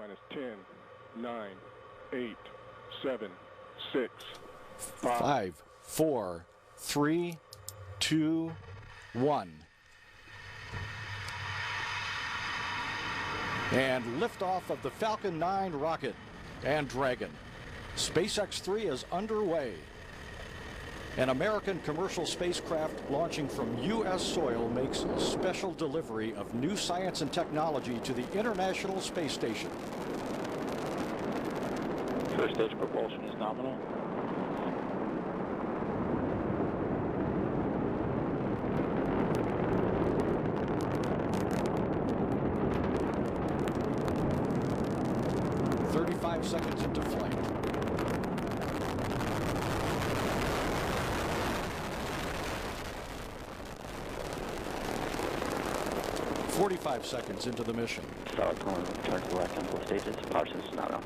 Minus 10, 9, 8, 7, 6, 5, 4, 3, 2, 1. And liftoff of the Falcon 9 rocket and Dragon. SpaceX 3 is underway. An American commercial spacecraft launching from U.S. soil makes a special delivery of new science and technology to the International Space Station. First stage propulsion is nominal. Seconds into flight. "45 seconds into the mission. Solid pulling, turn to the left on both stages. Power system not on.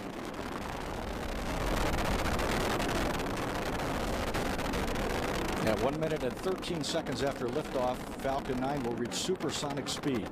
At 1 minute and 13 seconds after liftoff, Falcon 9 will reach supersonic speed.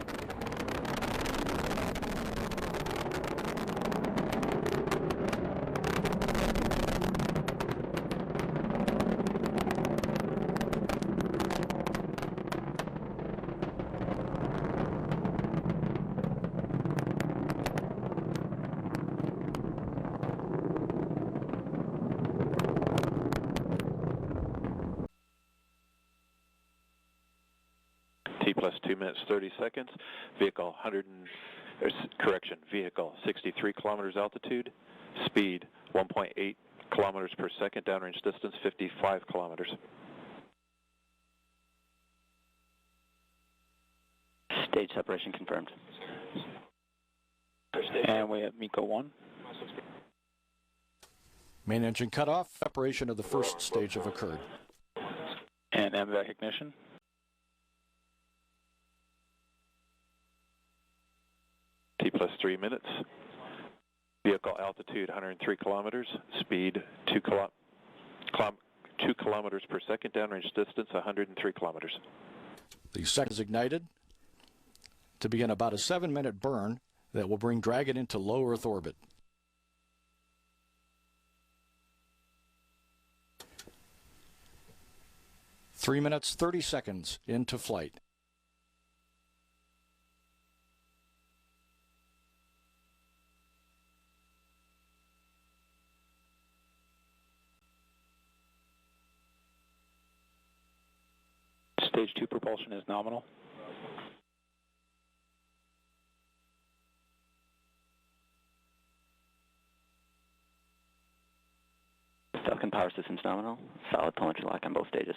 T plus 2 minutes 30 seconds. Vehicle vehicle 63 kilometers altitude. Speed 1.8 kilometers per second. Downrange distance 55 kilometers. Stage separation confirmed. And we have MECO 1. Main engine cut off. Separation of the first stage have occurred. And MVAC ignition. T plus 3 minutes. Vehicle altitude 103 kilometers. Speed 2 kilometers per second. Downrange distance 103 kilometers. The second is ignited to begin about a 7-minute burn that will bring Dragon into low Earth orbit. Three minutes, 30 seconds into flight. Stage 2 propulsion is nominal. Falcon power systems nominal. Solid telemetry lock on both stages.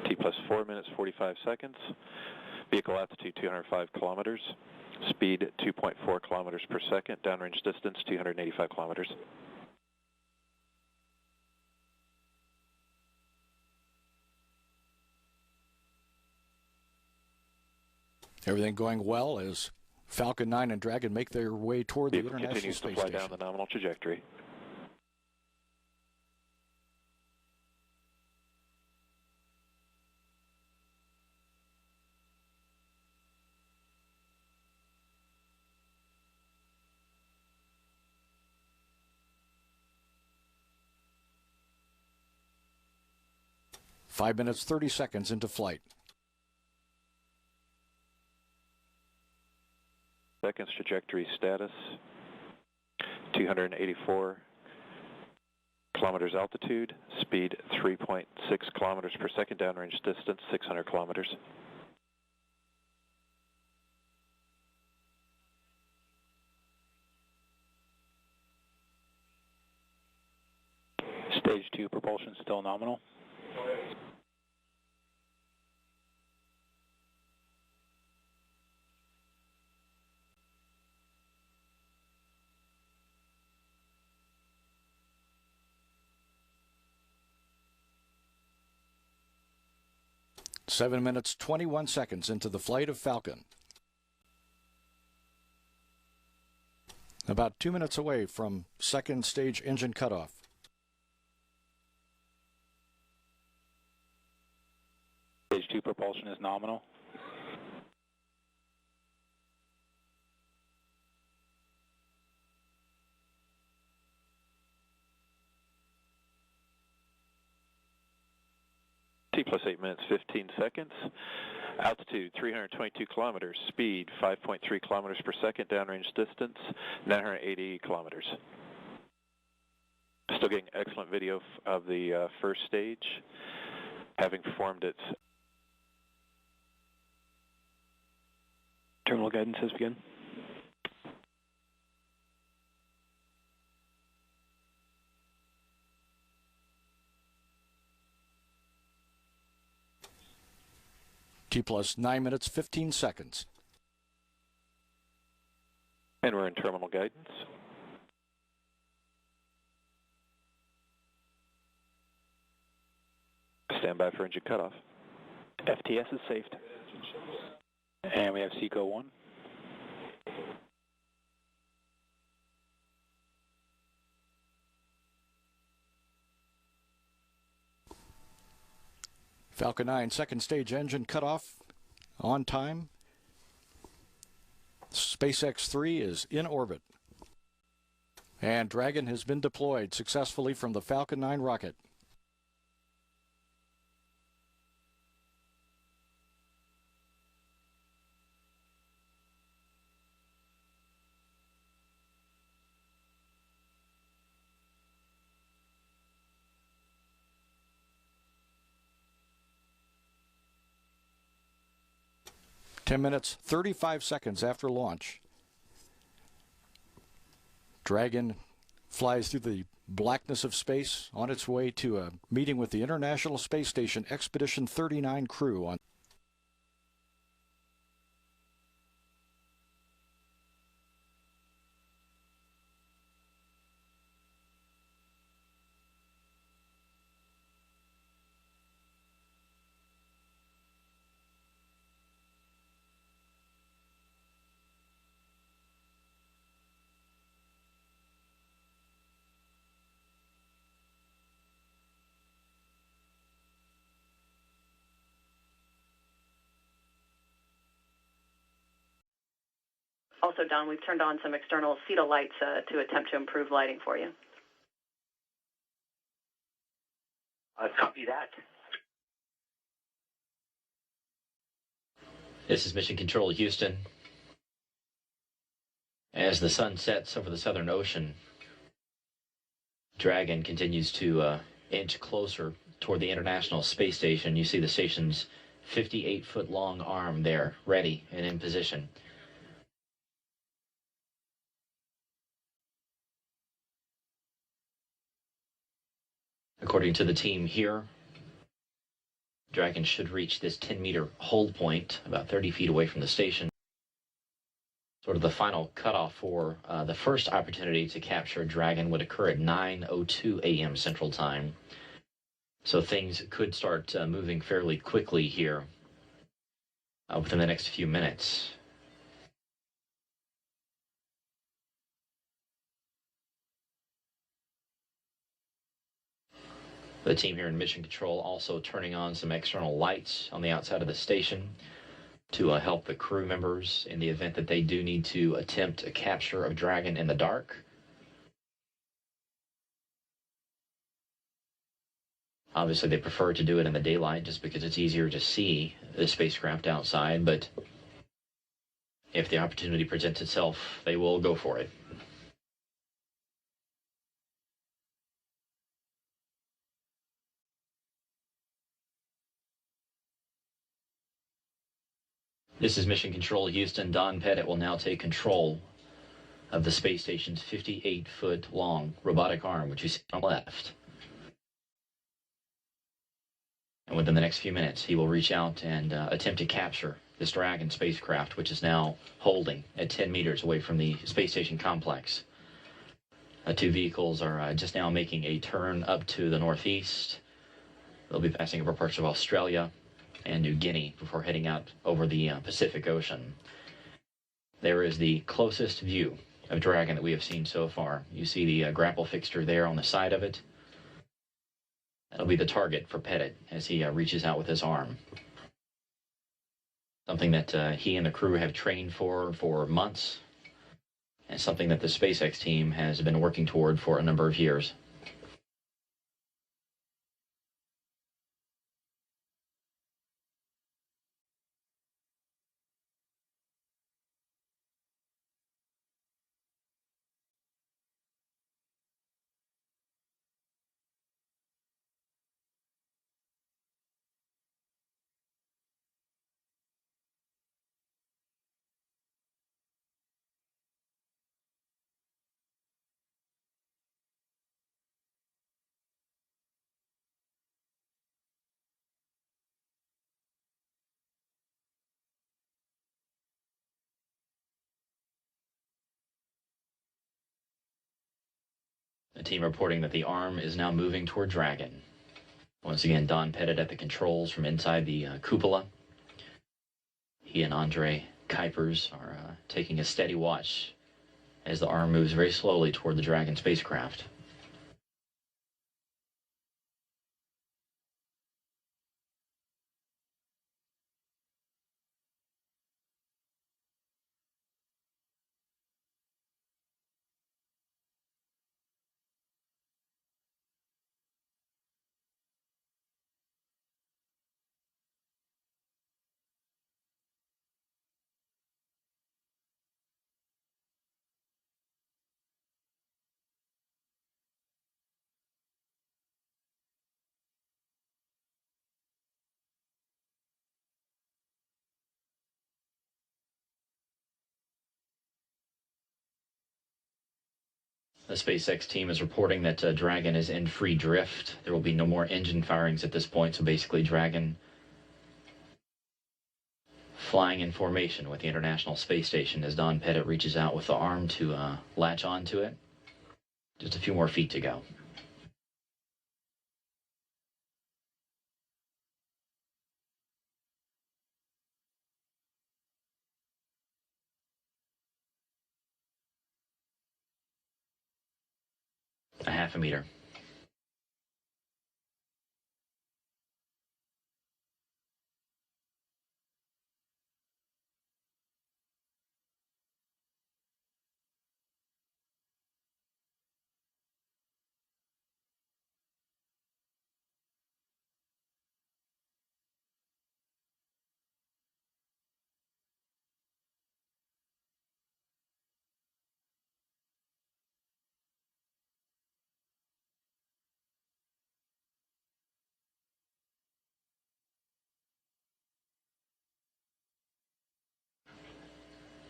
T plus 4 minutes 45 seconds. Vehicle altitude 205 kilometers. Speed 2.4 kilometers per second. Downrange distance 285 kilometers. Everything going well as Falcon 9 and Dragon make their way toward the International Continues Space to fly Station. down the nominal trajectory. Five minutes, 30 seconds into flight. Seconds trajectory status 284 kilometers altitude, speed 3.6 kilometers per second, downrange distance 600 kilometers. Stage 2 propulsion still nominal. 7 minutes, 21 seconds into the flight of Falcon. About 2 minutes away from second stage engine cutoff. Stage 2 propulsion is nominal. T plus 8 minutes, 15 seconds. Altitude 322 kilometers. Speed 5.3 kilometers per second. Downrange distance 980 kilometers. Still getting excellent video of the first stage, having performed its. Terminal guidance has begun. T plus 9 minutes, 15 seconds. And we're in terminal guidance. Stand by for engine cutoff. FTS is safed. And we have SECO 1. Falcon 9 second stage engine cutoff on time. SpaceX 3 is in orbit. And Dragon has been deployed successfully from the Falcon 9 rocket. Ten minutes, 35 seconds after launch. Dragon flies through the blackness of space on its way to a meeting with the International Space Station Expedition 39 crew on Also, Don, we've turned on some external CETA lights to attempt to improve lighting for you. Copy that. This is Mission Control Houston. As the sun sets over the Southern Ocean, Dragon continues to inch closer toward the International Space Station. You see the station's 58-foot-long arm there, ready and in position. According to the team here, Dragon should reach this 10-meter hold point about 30 feet away from the station. Sort of the final cutoff for the first opportunity to capture Dragon would occur at 9:02 a.m. Central Time. So things could start moving fairly quickly here within the next few minutes. The team here in Mission Control also turning on some external lights on the outside of the station to help the crew members in the event that they do need to attempt a capture of Dragon in the dark. Obviously, they prefer to do it in the daylight just because it's easier to see the spacecraft outside, but if the opportunity presents itself, they will go for it. This is Mission Control Houston. Don Pettit will now take control of the space station's 58-foot-long robotic arm, which you see on the left. And within the next few minutes, he will reach out and attempt to capture this Dragon spacecraft, which is now holding at 10 meters away from the space station complex. Two vehicles are just now making a turn up to the northeast. They'll be passing over parts of Australia and New Guinea before heading out over the Pacific Ocean. There is the closest view of Dragon that we have seen so far. You see the grapple fixture there on the side of it. That'll be the target for Pettit as he reaches out with his arm. Something that he and the crew have trained for months, and something that the SpaceX team has been working toward for a number of years. The team reporting that the arm is now moving toward Dragon. Once again, Don Pettit at the controls from inside the cupola. He and Andre Kuipers are taking a steady watch as the arm moves very slowly toward the Dragon spacecraft. The SpaceX team is reporting that Dragon is in free drift. There will be no more engine firings at this point, so basically Dragon flying in formation with the International Space Station as Don Pettit reaches out with the arm to latch onto it. Just a few more feet to go. A half a meter.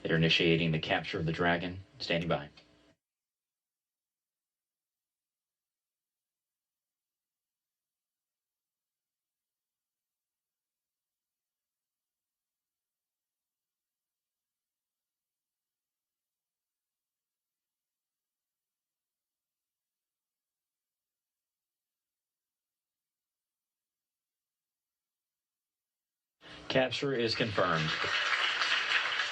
They're initiating the capture of the Dragon. Standing by. Capture is confirmed.